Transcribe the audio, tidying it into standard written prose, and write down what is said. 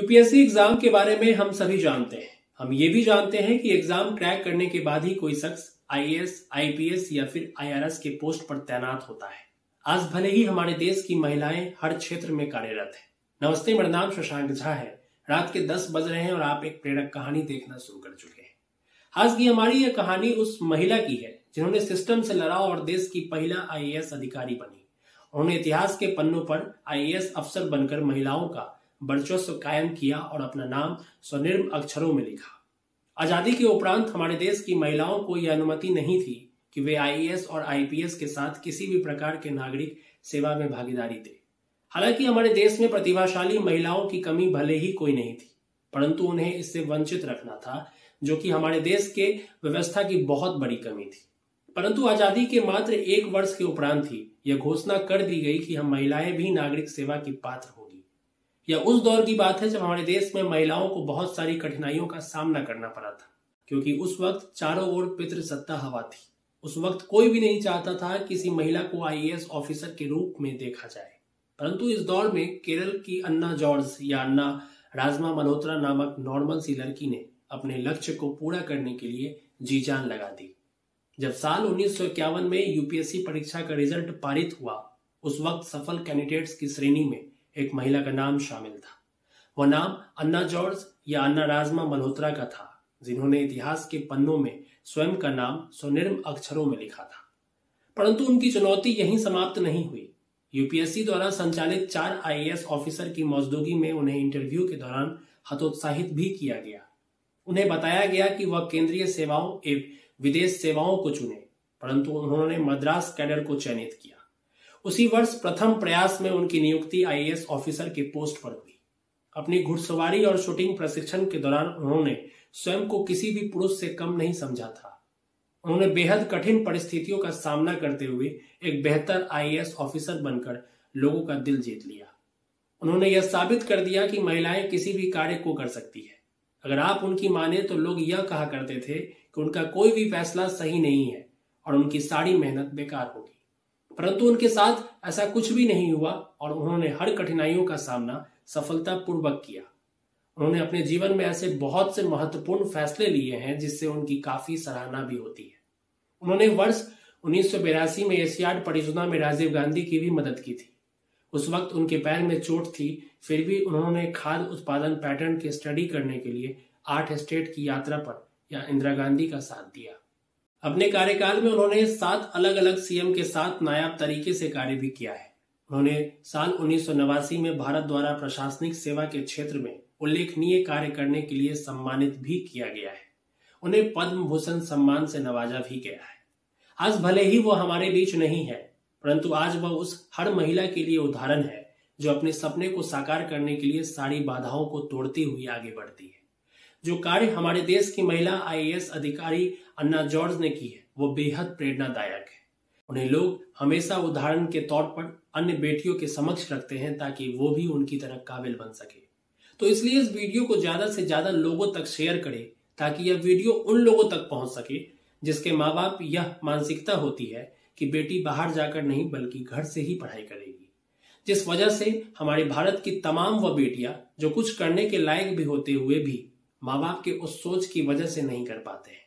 UPSC exam के बारे में हम सभी जानते हैं। हम ये भी जानते हैं कि एग्जाम क्रैक करने के बाद ही कोई शख्स आईएएस, आईपीएस या फिर आईआरएस के पोस्ट पर तैनात होता है। आज भले ही हमारे देश की महिलाएं हर क्षेत्र में कार्यरत हैं। नमस्ते, मेरा नाम शशांक झा है। रात के 10 बज रहे हैं और आप एक प्रेरक कहानी देखना शुरू कर चुके हैं। आज की हमारी यह कहानी उस महिला की है जिन्होंने सिस्टम से लड़ा और देश की पहला आईएएस अधिकारी बनी। उन्होंने इतिहास के पन्नों पर आईएएस अफसर बनकर महिलाओं का वर्चस्व कायम किया और अपना नाम स्वर्णिम अक्षरों में लिखा। आजादी के उपरांत हमारे देश की महिलाओं को यह अनुमति नहीं थी कि वे आईएएस और आईपीएस के साथ किसी भी प्रकार के नागरिक सेवा में भागीदारी दें। हालांकि हमारे देश में प्रतिभाशाली महिलाओं की कमी भले ही कोई नहीं थी, परंतु उन्हें इससे वंचित रखना था, जो कि हमारे देश के व्यवस्था की बहुत बड़ी कमी थी। परंतु आजादी के मात्र 1 वर्ष के उपरांत ही यह घोषणा कर दी गई कि हम महिलाएं भी नागरिक सेवा की पात्र होंगी। यह उस दौर की बात है जब हमारे देश में महिलाओं को बहुत सारी कठिनाइयों का सामना करना पड़ा था, क्योंकि उस वक्त चारों ओर पितृसत्ता हवा थी। उस वक्त कोई भी नहीं चाहता था किसी महिला को आईएएस ऑफिसर के रूप में देखा जाए। परंतु इस दौर में केरल की अन्ना जॉर्ज या अन्ना राजमा मल्होत्रा नामक नॉर्मल सी लड़की ने अपने लक्ष्य को पूरा करने के लिए जी जान लगा दी। जब साल 1951 में यूपीएससी परीक्षा का रिजल्ट पारित हुआ, उस वक्त सफल कैंडिडेट्स की श्रेणी में एक महिला का नाम शामिल था। वह नाम अन्ना जॉर्ज या अन्ना राजमा मल्होत्रा का था, जिन्होंने इतिहास के पन्नों में स्वयं का नाम स्वर्णिम अक्षरों में लिखा था। परंतु उनकी चुनौती यहीं समाप्त नहीं हुई। यूपीएससी द्वारा संचालित 4 आईएएस ऑफिसर की मौजूदगी में उन्हें इंटरव्यू के दौरान हतोत्साहित भी किया गया। उन्हें बताया गया कि वह केंद्रीय सेवाओं एवं विदेश सेवाओं को चुने, परंतु उन्होंने मद्रास कैडर को चयनित किया। उसी वर्ष प्रथम प्रयास में उनकी नियुक्ति आईएएस ऑफिसर के पोस्ट पर हुई। अपनी घुड़सवारी और शूटिंग प्रशिक्षण के दौरान उन्होंने स्वयं को किसी भी पुरुष से कम नहीं समझा था। उन्होंने बेहद कठिन परिस्थितियों का सामना करते हुए एक बेहतर आईएएस ऑफिसर बनकर लोगों का दिल जीत लिया। उन्होंने यह साबित कर दिया कि महिलाएं किसी भी कार्य को कर सकती है। अगर आप उनकी माने तो लोग यह कहा करते थे कि उनका कोई भी फैसला सही नहीं है और उनकी सारी मेहनत बेकार होगी। परंतु उनके साथ ऐसा कुछ भी नहीं हुआ और उन्होंने हर कठिनाइयों का सामना सफलतापूर्वक किया। उन्होंने अपने जीवन में ऐसे बहुत से महत्वपूर्ण फैसले लिए हैं जिससे उनकी काफी सराहना भी होती है। उन्होंने वर्ष 1982 में एशियाड परियोजना में राजीव गांधी की भी मदद की थी। उस वक्त उनके पैर में चोट थी, फिर भी उन्होंने खाद्य उत्पादन पैटर्न की स्टडी करने के लिए 8 स्टेट की यात्रा पर या इंदिरा गांधी का साथ दिया। अपने कार्यकाल में उन्होंने 7 अलग अलग सीएम के साथ नायाब तरीके से कार्य भी किया है। उन्होंने साल 1989 में भारत द्वारा प्रशासनिक सेवा के क्षेत्र में उल्लेखनीय कार्य करने के लिए सम्मानित भी किया गया है। उन्हें पद्म भूषण सम्मान से नवाजा भी गया है। आज भले ही वो हमारे बीच नहीं है, परंतु आज वह उस हर महिला के लिए उदाहरण है जो अपने सपने को साकार करने के लिए सारी बाधाओं को तोड़ती हुई आगे बढ़ती है। जो कार्य हमारे देश की महिला आईएएस अधिकारी अन्ना जॉर्ज ने की है, वो बेहद प्रेरणादायक है। उन्हें लोग हमेशा उदाहरण के तौर पर अन्य बेटियों के समक्ष रखते हैं ताकि वो भी उनकी तरह काबिल बन सके। तो इसलिए इस वीडियो को ज्यादा से ज्यादा लोगों तक शेयर करें ताकि यह वीडियो उन लोगों तक पहुंच सके जिसके माँ बाप यह मानसिकता होती है कि बेटी बाहर जाकर नहीं बल्कि घर से ही पढ़ाई करेगी, जिस वजह से हमारे भारत की तमाम वह बेटियां जो कुछ करने के लायक भी होते हुए भी माँ बाप के उस सोच की वजह से नहीं कर पाते हैं।